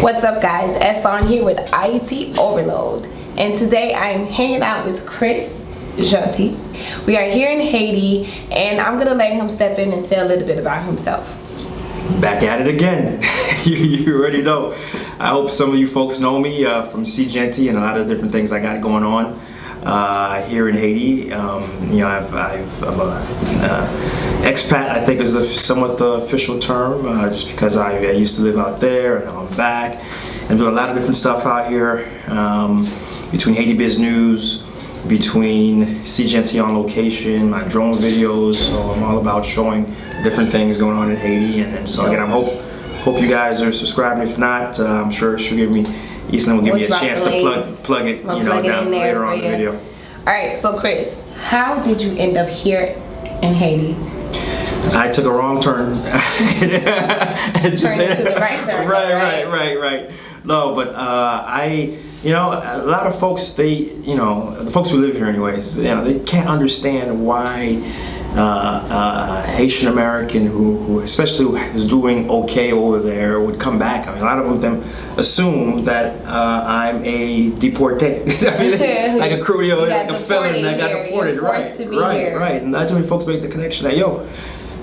What's up, guys? Eston here with IT Overload, and today I am hanging out with Chris Jeanty. We are here in Haiti, and I'm gonna let him step in and say a little bit about himself. Back at it again. You already know. I hope some of you folks know me from Chris Jeanty and a lot of different things I got going on here in Haiti. I'm a expat, I think is somewhat the official term, just because I used to live out there and now I'm back and doing a lot of different stuff out here, between Haiti Biz News, between Chris Jeanty on location, my drone videos. So I'm all about showing different things going on in Haiti, and so again, I hope you guys are subscribing. If not, I'm sure she'll give me, Easton will give me a chance to plug it, down later on in the video. All right, so Chris, how did you end up here in Haiti? I took a wrong turn. Turned into the right turn. Right. No, but a lot of folks, the folks who live here anyways, they can't understand why Haitian American who especially who's doing okay over there would come back. I mean, a lot of them assume that I'm a deportee. I mean, like a Creole, like a felon that got deported. Right. And not too many folks make the connection that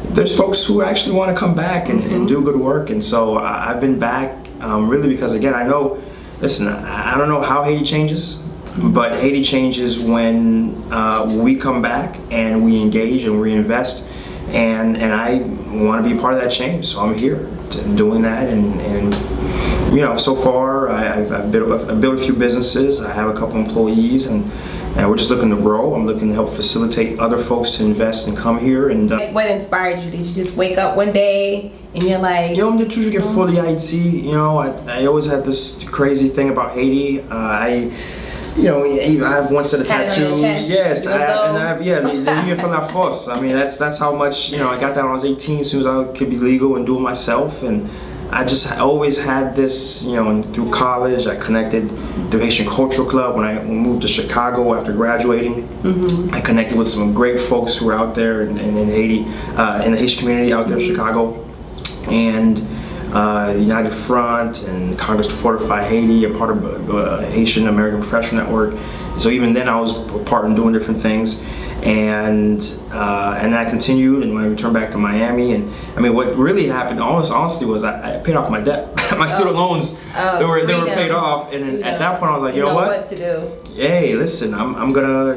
there's folks who actually want to come back and do good work. And so I've been back really because, again, I know. Listen, I don't know how Haiti changes, but Haiti changes when we come back and we engage and reinvest, and I want to be part of that change. So I'm here doing that, and so far I've built a few businesses. I have a couple employees, and we're just looking to grow. I'm looking to help facilitate other folks to invest and come here. And what inspired you? Did you just wake up one day and you're like, I'm the truth, get fully IT. I always had this crazy thing about Haiti. I have one set of tattoos. Yes, Ligne from la Fosse. I mean, that's how much, I got that when I was 18, as soon as I could be legal and do it myself. And I just always had this, and through college, I connected the Haitian Cultural Club. When I moved to Chicago after graduating, I connected with some great folks who were out there in Haiti, in the Haitian community out there in Chicago. And the United Front and Congress to Fortify Haiti, a part of Haitian American Professional Network. So even then I was a part in doing different things. And I continued, and when I returned back to Miami, and I mean, what really happened, honestly, was I paid off my debt. My student loans, they were paid off, and then at that point I was like, you know what to do. Hey, listen, I'm gonna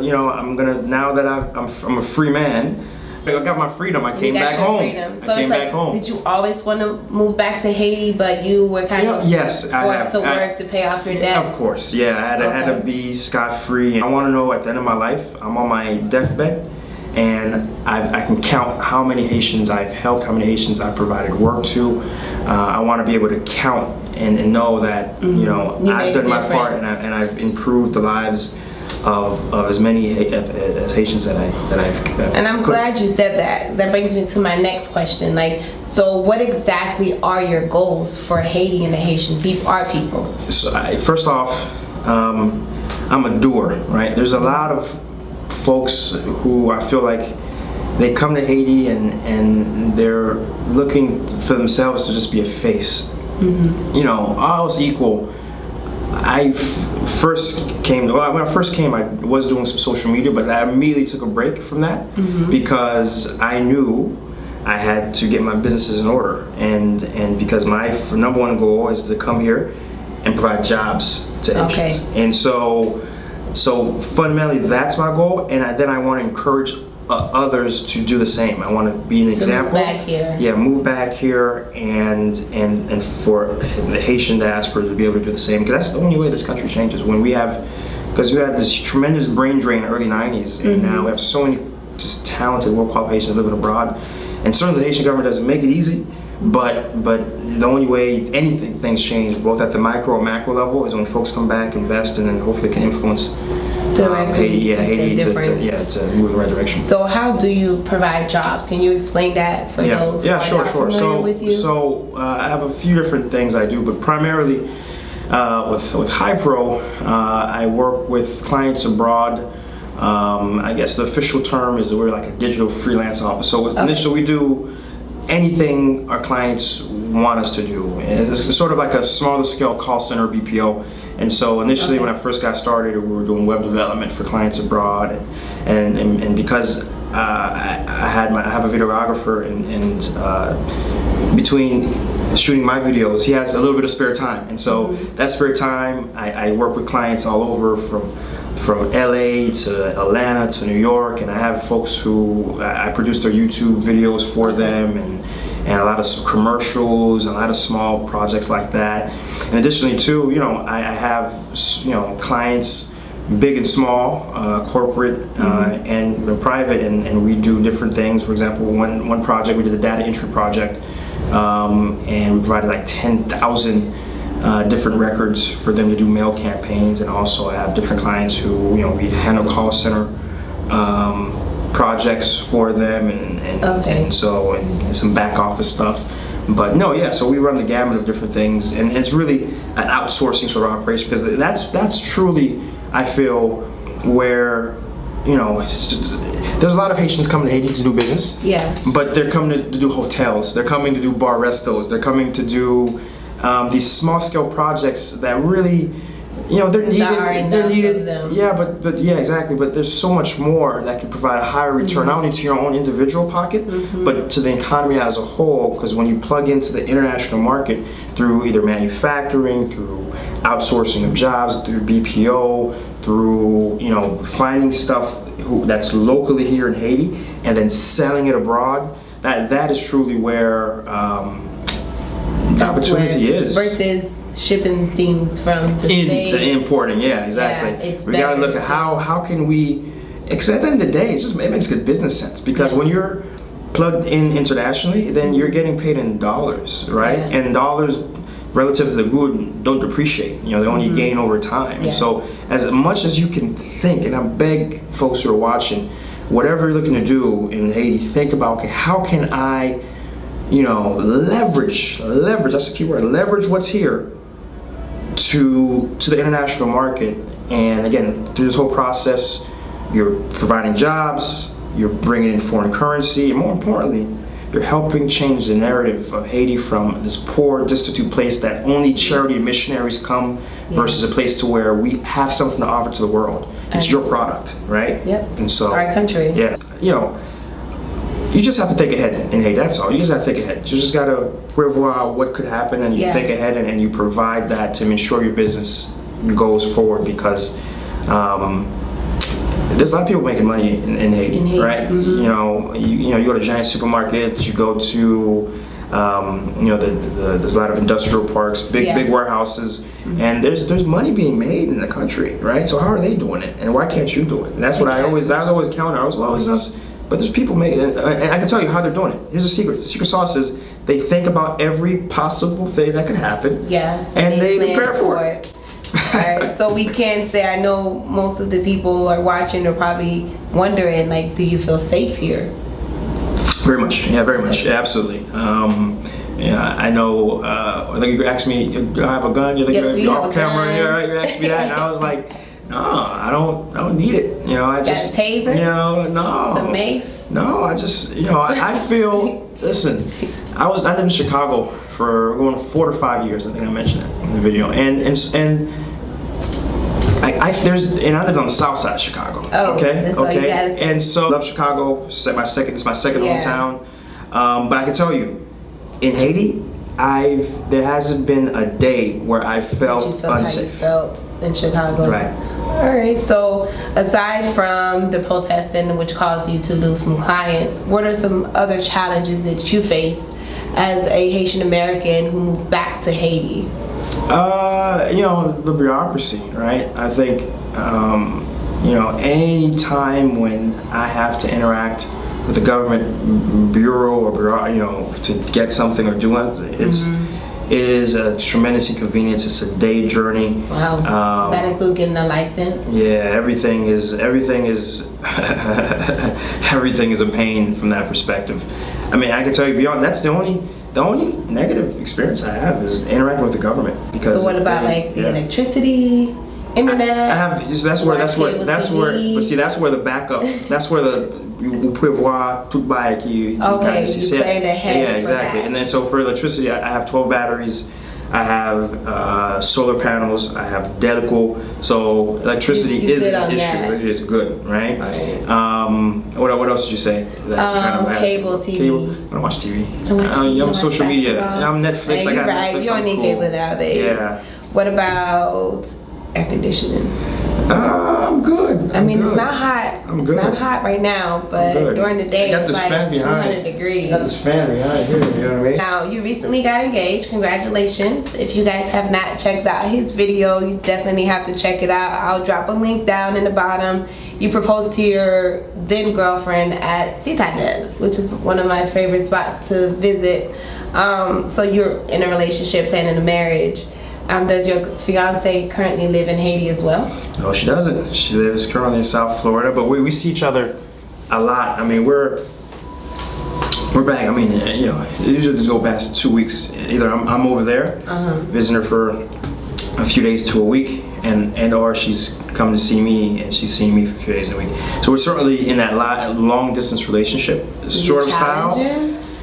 now that I'm a free man. I got my freedom. I came back home. So I came back home. Did you always want to move back to Haiti, but you were kind of forced to work to pay off your debt? Of course, yeah. I had to be scot-free. I want to know at the end of my life, I'm on my deathbed, and I can count how many Haitians I've helped, how many Haitians I've provided work to. I want to be able to count and know that I've done my part, and I've improved the lives of as many as Haitians that I've and I'm glad you said that. That brings me to my next question. So what exactly are your goals for Haiti and the Haitian people? So first off, I'm a doer, right? There's a lot of folks who I feel like they come to Haiti and they're looking for themselves to just be a face. All else equal. When I first came, I was doing some social media, but I immediately took a break from that because I knew I had to get my businesses in order, and because my number one goal is to come here and provide jobs to Haitians. And so fundamentally that's my goal, and then I want to encourage others to do the same. I want to be an example. Move back here. Yeah, move back here, and for the Haitian diaspora to be able to do the same, because that's the only way this country changes. Because we had this tremendous brain drain in the early 90s, and now we have so many just talented, world-class Haitians living abroad, and certainly the Haitian government doesn't make it easy. But the only way things change, both at the micro and macro level, is when folks come back, invest, and then hopefully can influence Haiti to move in the right direction. So how do you provide jobs? Can you explain that for those who are not familiar with you? So I have a few different things I do, but primarily with HaiPro, I work with clients abroad. I guess the official term is that we're like a digital freelance office. So initially we do anything our clients want us to do. It's sort of like a smaller scale call center BPO. And so initially when I first got started, we were doing web development for clients abroad, and because I have a videographer, and between shooting my videos, he has a little bit of spare time, and so that spare time I work with clients all over from LA to Atlanta to New York, and I have folks who I produce their YouTube videos for them, and a lot of commercials, and a lot of small projects like that. And additionally too, I have clients big and small, corporate and private, and we do different things. For example, one project, we did a data entry project, and we provided like 10,000 different records for them to do mail campaigns. And also I have different clients who, we handle call center projects for them, and some back office stuff. But no, yeah, so we run the gamut of different things, and it's really an outsourcing sort of operation, because that's truly, I feel, where, there's a lot of Haitians coming to Haiti to do business. Yeah. But they're coming to do hotels, they're coming to do bar restos, they're coming to do these small scale projects that really, they're needed. Yeah, but yeah, exactly. But there's so much more that can provide a higher return, not only to your own individual pocket, but to the economy as a whole. Because when you plug into the international market through either manufacturing, through outsourcing of jobs, through BPO, through finding stuff that's locally here in Haiti and then selling it abroad, that is truly where the opportunity is. Versus shipping things from the States to importing. Yeah, exactly. Yeah, we got to look at how can we, because at the end of the day, it makes good business sense, because when you're plugged in internationally, then you're getting paid in dollars, right? Yeah. And dollars relative to the good don't depreciate. They only gain over time. Yeah. And so as much as you can think, and I beg folks who are watching, whatever you're looking to do in Haiti, think about, okay, how can I leverage, that's the key word, leverage what's here to the international market. And again, through this whole process, you're providing jobs, you're bringing in foreign currency, and more importantly, you're helping change the narrative of Haiti from this poor, destitute place that only charity and missionaries come, versus a place to where we have something to offer to the world. It's your product, right? Yep. And so, it's our country. Yeah. You just have to think ahead in Haiti, that's all. You just have to think ahead. You just got to revoir what could happen, and you think ahead, and you provide that to ensure your business goes forward, because there's a lot of people making money in Haiti, right? You go to giant supermarkets, you go to there's a lot of industrial parks, big warehouses, and there's money being made in the country, right? So how are they doing it, and why can't you do it? And that's what I always counter. It's us. But there's people making it, and I can tell you how they're doing it. Here's the secret. The secret sauce is they think about every possible thing that could happen. Yeah. And they prepare for it. Alright, so we can say, I know most of the people are watching are probably wondering, like, do you feel safe here? Very much. Yeah, very much. Yeah, absolutely. I know. I think you asked me, do I have a gun? You think you're off camera? Yeah, right. You asked me that, and I was like, no, I don't need it. I just got a taser. No. Some mace. No, I just, I feel. Listen, I lived in Chicago for going 4 to 5 years. I think I mentioned it in the video, and I lived on the south side of Chicago. Oh, okay. And so I love Chicago. It's my second hometown. But I can tell you, in Haiti, there hasn't been a day where I felt unsafe. How you felt in Chicago. Right. All right. So aside from the protesting, which caused you to lose some clients, what are some other challenges that you face as a Haitian American who moved back to Haiti? The bureaucracy, right? I think, any time when I have to interact with a government bureau or to get something or do anything, it is a tremendous inconvenience. It's a day journey. Wow. Does that include getting a license? Yeah, everything is everything is a pain from that perspective. I mean, I can tell you beyond that's the only negative experience I have is interacting with the government. Because so what about the electricity? internet. I have. That's where. But see, that's where the backup. That's where the vous pouvez voir tout bail qui. Okay, you planned ahead. Yeah, exactly. And then so for electricity, I have 12 batteries. I have solar panels. I have Delco. So electricity is an issue. That. It is good, right? What else did you say? Cable TV. Cable. I don't watch TV. I'm social media. I'm Netflix. Yeah, I got right. Netflix. You don't need cable nowadays. Yeah. What about air conditioning? I'm good. I mean, it's not hot. It's not hot right now, but during the day it's like 200 degrees. I got this fan behind here, you know what I mean? Now, you recently got engaged. Congratulations. If you guys have not checked out his video, you definitely have to check it out. I'll drop a link down in the bottom. You proposed to your then girlfriend at Citadel, which is one of my favorite spots to visit. So you're in a relationship, planning a marriage. Does your fiance currently live in Haiti as well? No, she doesn't. She lives currently in South Florida, but we see each other a lot. I mean, we're back. I mean, you know, it usually just go past 2 weeks. Either I'm over there visiting her for a few days to a week, and or she's come to see me and she's seeing me for a few days a week. So we're certainly in that long distance relationship sort of style.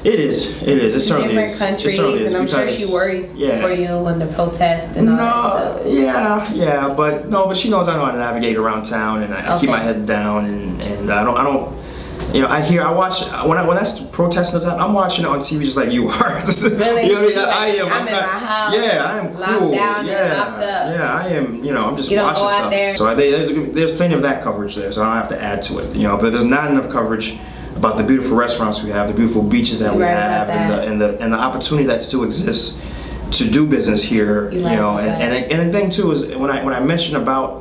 It is. It certainly is. Different countries, and I'm sure she worries for you when the protests and all that stuff. Yeah, but she knows I know how to navigate around town, and I keep my head down, and I don't. You know, I watch when that's protesting the time. I'm watching it on TV just like you are. Really? You know, I am. I'm in my house. Yeah, I am locked cool. Down and locked up. Yeah, I am. You know, I'm just you don't watching go out stuff. There. So there's plenty of that coverage there, so I don't have to add to it. You know, but there's not enough coverage about the beautiful restaurants we have, the beautiful beaches that we have, and the opportunity that still exists to do business here. You know, and the thing too is when I mention about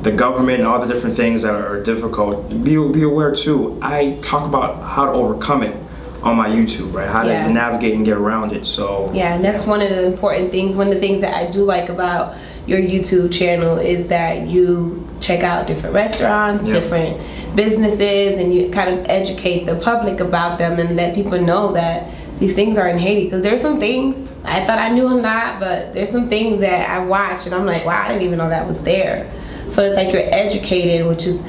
the government and all the different things that are difficult, be aware too. I talk about how to overcome it on my YouTube, right? How to navigate and get around it. So yeah, and that's one of the important things. One of the things that I do like about your YouTube channel is that you check out different restaurants, different businesses, and you kind of educate the public about them and let people know that these things are in Haiti. Because there's some things I thought I knew a lot, but there's some things that I watch and I'm like, wow, I didn't even know that was there. So it's like you're educated, which is,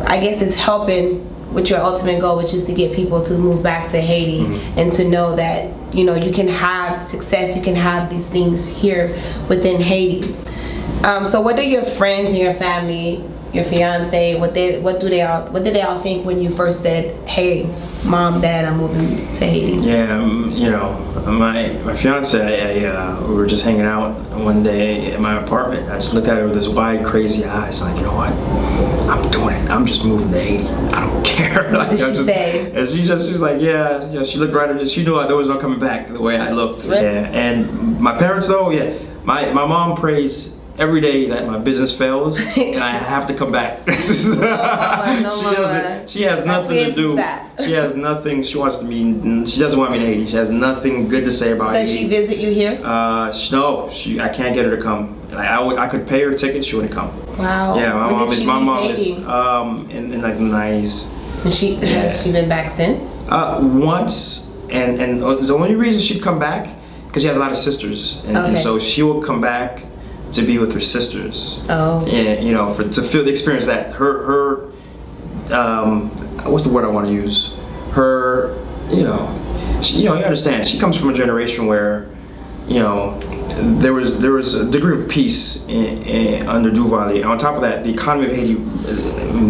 I guess it's helping with your ultimate goal, which is to get people to move back to Haiti and to know that, you know, you can have success, you can have these things here within Haiti. So what do your friends and your family, your fiance, what did they all think when you first said, hey, Mom, Dad, I'm moving to Haiti? Yeah, you know, my fiance, we were just hanging out one day in my apartment. I just looked at her with this wide, crazy eyes, like, you know what? I'm doing it. I'm just moving to Haiti. I don't care. Like, what did she say? And she's like, yeah. You know, she looked right at it. She knew there was no coming back the way I looked. Really? Yeah. And my parents, though, my mom prays every day that my business fails and I have to come back. She has nothing to do. She has nothing. She wants to be. She doesn't want me to Haiti. She has nothing good to say about Haiti. Does she visit you here? No. I can't get her to come. Like, I could pay her a ticket. She wouldn't come. Wow. Yeah, my mom is Haiti? In like the 90s. And has she been back since? Once, and the only reason she'd come back because she has a lot of sisters, and so she will come back to be with her sisters. Oh. And you know, to feel the experience that her what's the word I want to use? Her, you know, you understand. She comes from a generation where, you know, there was a degree of peace under Duvalier. On top of that, the economy of Haiti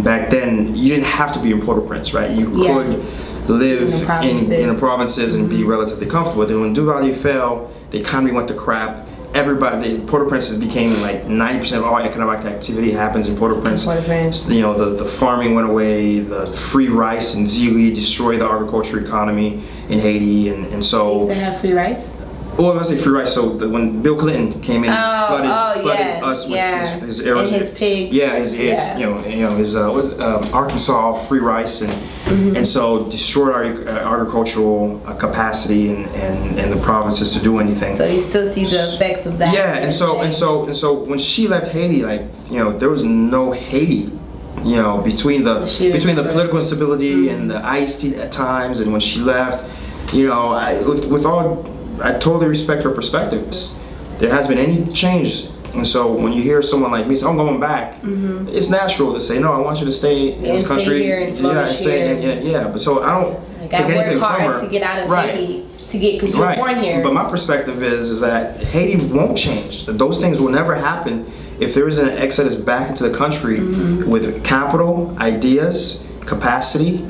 back then, you didn't have to be in Port-au-Prince, right? You could live in the provinces and be relatively comfortable. Then when Duvalier fell, the economy went to crap. Port-au-Prince became like 90% of all economic activity happens in Port-au-Prince. You know, the farming went away, the free rice and Zili destroyed the agriculture economy in Haiti, and so. They used to have free rice? Well, I say free rice. So when Bill Clinton came in, he flooded us with his arrows. And his pigs. Yeah, his Arkansas free rice, and so destroyed our agricultural capacity and the provinces to do anything. So you still see the effects of that. Yeah, and so when she left Haiti, like, you know, there was no Haiti. You know, between the political instability and the iced tea at times, and when she left, you know, I totally respect her perspectives. There hasn't been any change And so when you hear someone like me say, I'm going back, it's natural to say, no, I want you to stay in this country. Stay here and flourish yeah. But so I don't like, take anything I from work hard her. to get out of Haiti, because you were born here. But my perspective is that Haiti won't change. Those things will never happen if there is an exodus back into the country with capital, ideas, capacity,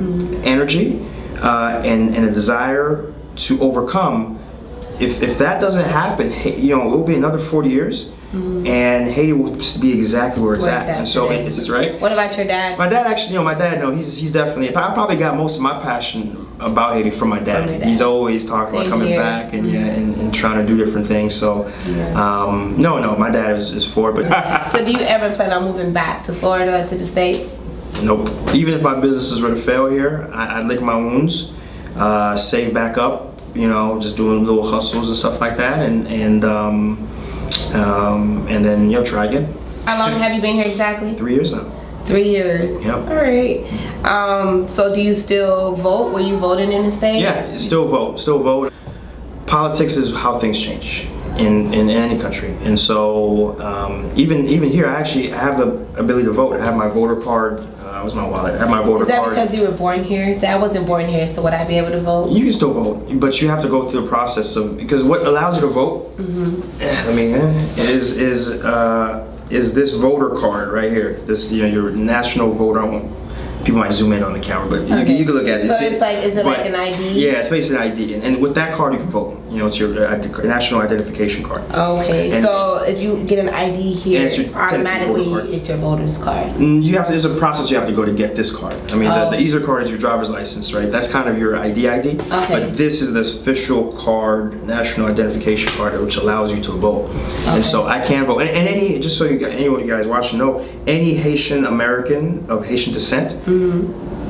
energy, and a desire to overcome. If that doesn't happen, it will be another 40 years, and Haiti will be exactly where it's at. And so it's just right. What about your dad? My dad actually, no, he's definitely. I probably got most of my passion about Haiti from my dad. He's always talking about coming back and trying to do different things. So, no, my dad is for it. But so, do you ever plan on moving back to Florida, to the States? Nope. Even if my businesses were to fail here, I'd lick my wounds, save back up. Just doing little hustles and stuff like that, and then try again. How long have you been here exactly? 3 years now. 3 years. Yep. All right. So do you still vote? Were you voting in the state? Yeah, still vote. Politics is how things change in any country, and so even here, I have the ability to vote. I have my voter card. Was my wallet. I have my voter card. Is that because you were born here? So I wasn't born here, so would I be able to vote? You can still vote, but you have to go through the process because what allows you to vote, is this voter card right here. This your national voter. People might zoom in on the camera, but you can look at it. So it's like, is it like an ID? Yeah, it's basically an ID, and with that card you can vote. It's your national identification card. Okay, and so if you get an ID here, automatically it's your voter's card. There's a process you have to go to get this card. I mean, the EASER card is your driver's license, right? That's kind of your ID. Okay. But this is the official card, national identification card, which allows you to vote. Okay. And so I can vote. And any, just so anyone you guys watching know, any Haitian American of Haitian descent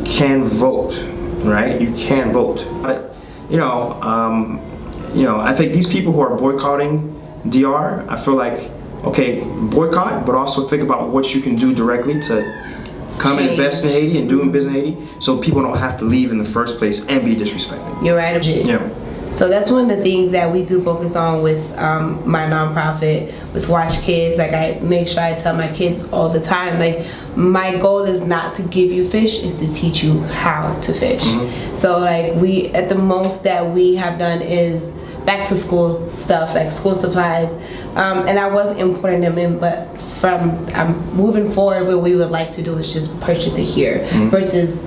can vote, right? You can vote. But, I think these people who are boycotting DR, I feel like, okay, boycott, but also think about what you can do directly to come and invest in Haiti and doing business in Haiti, so people don't have to leave in the first place and be disrespected. You're right. Yeah. So that's one of the things that we do focus on with my nonprofit, with Watch Kids. Like, I make sure I tell my kids all the time, like, my goal is not to give you fish, is to teach you how to fish. So like, at the most that we have done is back to school stuff, like school supplies, and I was importing them in, but moving forward, what we would like to do is just purchase it here versus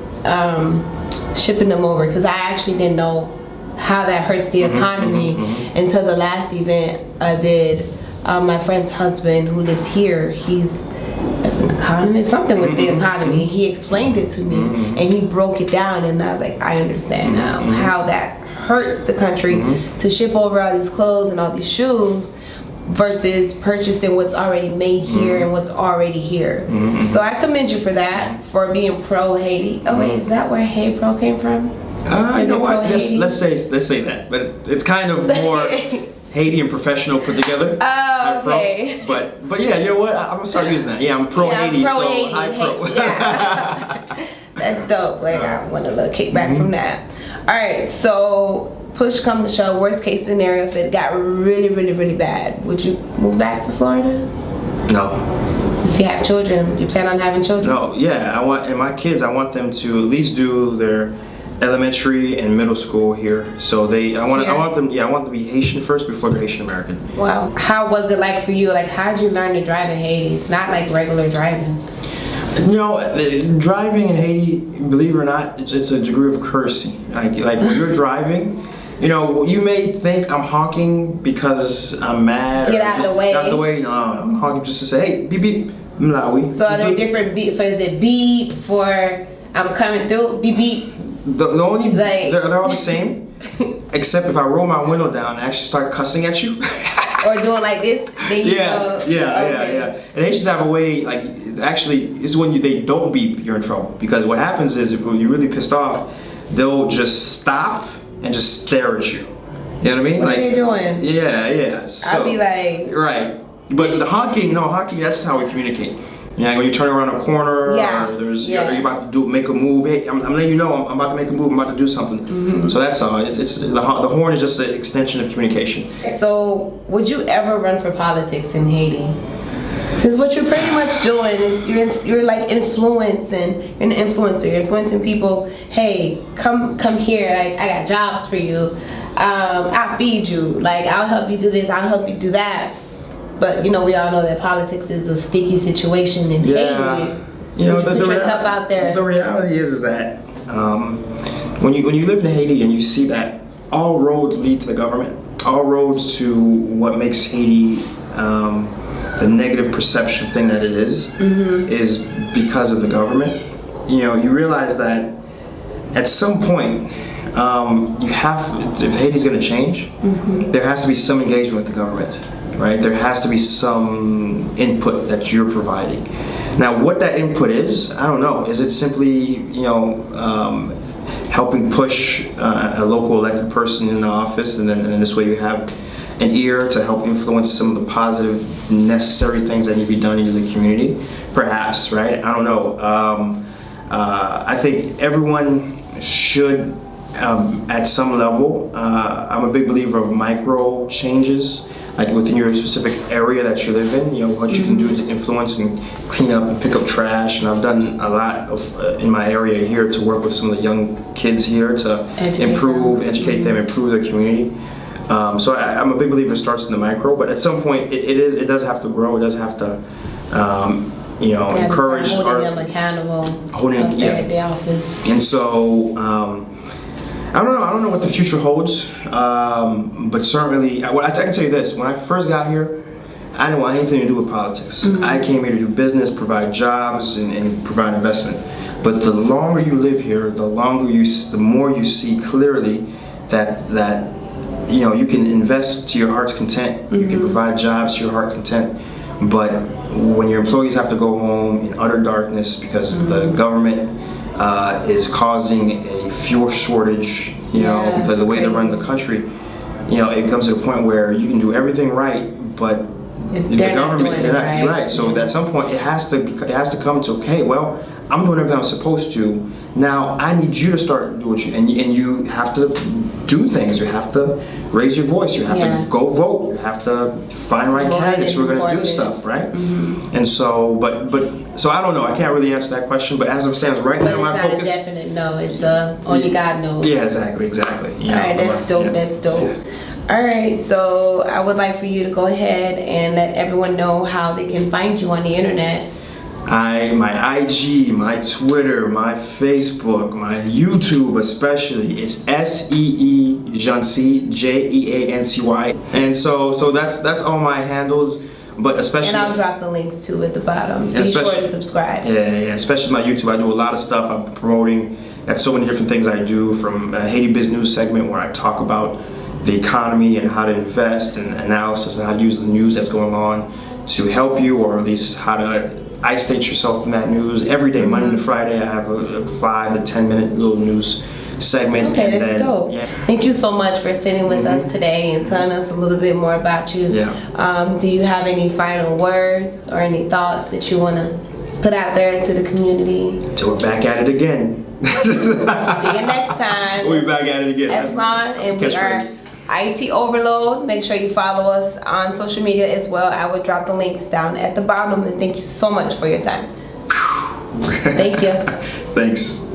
shipping them over, because I actually didn't know how that hurts the economy until the last event I did. My friend's husband, who lives here, he's an economist, something with the economy. He explained it to me, and he broke it down, and I was like, I understand now how that hurts the country to ship over all these clothes and all these shoes versus purchasing what's already made here and what's already here. So I commend you for that, for being pro Haiti. Oh wait, is that where HaiPro came from? You know what? Let's say that, but it's kind of more Haiti and professional put together. Oh, okay. But yeah, you know what? I'm gonna start using that. Yeah, I'm pro Haiti, so HaiPro. Yeah. That's dope. Like, I want a little kickback from that. All right, so push come to shove, worst case scenario, if it got really, really, really bad, would you move back to Florida? No. If you have children, you plan on having children? No. Yeah, my kids, I want them to at least do their elementary and middle school here. So I want them to be Haitian first before they're Haitian American. Wow. How was it like for you? Like, how did you learn to drive in Haiti? It's not like regular driving. Driving in Haiti, believe it or not, it's a degree of courtesy. Like when you're driving, you may think I'm honking because I'm mad. Get out of the way. Get out the way. No, I'm honking just to say, hey, beep beep, Malawi. So are there different beeps? So is it beep for I'm coming through? Beep beep. The only they're all the same, except if I roll my window down and actually start cussing at you. Or doing like this, then you know. Yeah. And Haitians have a way, like, actually, it's when they don't beep, you're in trouble. Because what happens is, if you're really pissed off, they'll just stop and just stare at you. You know what I mean? What are you doing? Yeah. So, I'll be like... Right. But the honking, that's how we communicate. Yeah, when you turn around a corner, or you're about to make a move. Hey, I'm letting you know I'm about to make a move. I'm about to do something. So that's all. It's the horn is just an extension of communication. So, would you ever run for politics in Haiti? Since what you're pretty much doing is you're like influencing, you're an influencer. You're influencing people. Hey, come here. I got jobs for you. I'll feed you. Like, I'll help you do this. I'll help you do that. But we all know that politics is a sticky situation in Haiti. Put yourself out there. The reality is that when you live in Haiti and you see that all roads lead to the government, all roads to what makes Haiti the negative perception thing that it is because of the government. You realize that at some point if Haiti's going to change, there has to be some engagement with the government, right? There has to be some input that you're providing. Now, what that input is, I don't know. Is it simply, helping push a local elected person in the office, and then this way you have an ear to help influence some of the positive, necessary things that need to be done into the community? Perhaps, right? I don't know. I think everyone should, at some level, I'm a big believer of micro changes, like within your specific area that you live in, what you can do to influence and clean up and pick up trash. And I've done a lot of in my area here to work with some of the young kids here to educate them, improve their community. So I'm a big believer it starts in the micro, but at some point it does have to grow. It does have to, encourage holding them accountable, up there at the office. And so I don't know what the future holds, but certainly I can tell you this: when I first got here, I didn't want anything to do with politics. I came here to do business, provide jobs, and provide investment. But the longer you live here, the more you see clearly that you can invest to your heart's content. You can provide jobs to your heart's content. But when your employees have to go home in utter darkness because the government is causing a fuel shortage, because of the way they run the country, it comes to a point where you can do everything right, but the government, they're not right. So at some point, it has to come to, okay, well, I'm doing everything I'm supposed to. Now I need you to start doing and you have to do things. You have to raise your voice. You have to go vote. You have to find right candidates who are going to do stuff, right? And so, so I don't know. I can't really answer that question. But as it stands right now, my focus. It's not a definite no. It's only God knows. Yeah, exactly. All right, that's dope. That's dope. Yeah. All right, so I would like for you to go ahead and let everyone know how they can find you on the internet. My IG, my Twitter, my Facebook, my YouTube especially, it's SEE Jeanty, JEANTY. And so that's all my handles, but especially. And I'll drop the links too at the bottom. Be sure to subscribe. Yeah, especially my YouTube. I do a lot of stuff. I'm promoting at so many different things I do, from a Haiti Biz News segment where I talk about the economy and how to invest and analysis and how to use the news that's going on to help you, or at least how to isolate yourself from that news. Every day, Monday to Friday, I have a 5 to 10 minute little news segment. Okay, that's dope. Yeah. Thank you so much for sitting with us today and telling us a little bit more about you. Yeah. Do you have any final words or any thoughts that you want to put out there to the community? Until we're back at it again. See you next time. We'll be back at it again. Eslan, and we are IT Overload. Make sure you follow us on social media as well. I will drop the links down at the bottom. And thank you so much for your time. Thank you. Thanks.